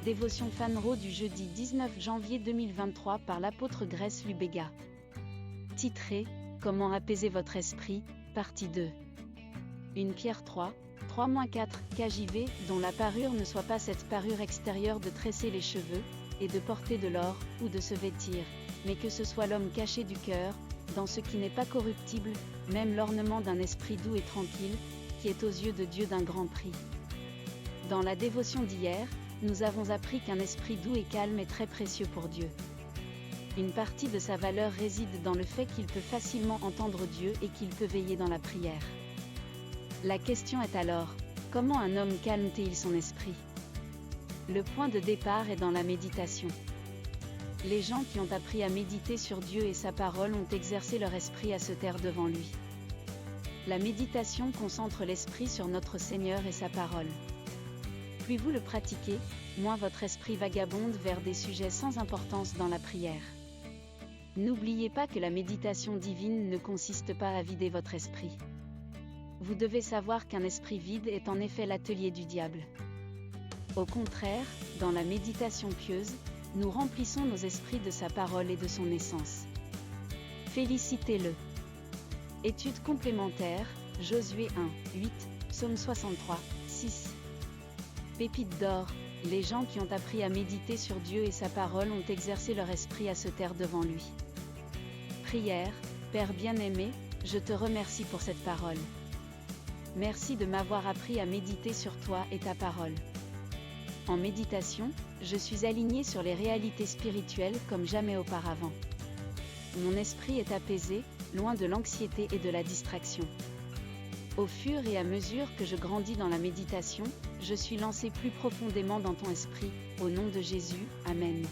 Dévotion Fanro du jeudi 19 janvier 2023 par l'apôtre Grace Lubega. Titré « Comment apaiser votre esprit ?» Partie 2. 1 Pierre 3, 3-4 KJV, dont la parure ne soit pas cette parure extérieure de tresser les cheveux, et de porter de l'or, ou de se vêtir, mais que ce soit l'homme caché du cœur, dans ce qui n'est pas corruptible, même l'ornement d'un esprit doux et tranquille, qui est aux yeux de Dieu d'un grand prix. Dans la dévotion d'hier, nous avons appris qu'un esprit doux et calme est très précieux pour Dieu. Une partie de sa valeur réside dans le fait qu'il peut facilement entendre Dieu et qu'il peut veiller dans la prière. La question est alors, comment un homme calme-t-il son esprit ? Le point de départ est dans la méditation. Les gens qui ont appris à méditer sur Dieu et sa parole ont exercé leur esprit à se taire devant lui. La méditation concentre l'esprit sur notre Seigneur et sa parole. Plus vous le pratiquez, moins votre esprit vagabonde vers des sujets sans importance dans la prière. N'oubliez pas que la méditation divine ne consiste pas à vider votre esprit. Vous devez savoir qu'un esprit vide est en effet l'atelier du diable. Au contraire, dans la méditation pieuse, nous remplissons nos esprits de sa parole et de son essence. Félicitez-le. Étude complémentaire, Josué 1, 8, Psaume 63, 6. Pépite d'or, les gens qui ont appris à méditer sur Dieu et sa parole ont exercé leur esprit à se taire devant lui. Prière, Père bien-aimé, je te remercie pour cette parole. Merci de m'avoir appris à méditer sur toi et ta parole. En méditation, je suis aligné sur les réalités spirituelles comme jamais auparavant. Mon esprit est apaisé, loin de l'anxiété et de la distraction. Au fur et à mesure que je grandis dans la méditation, je suis lancé plus profondément dans ton esprit, au nom de Jésus, Amen.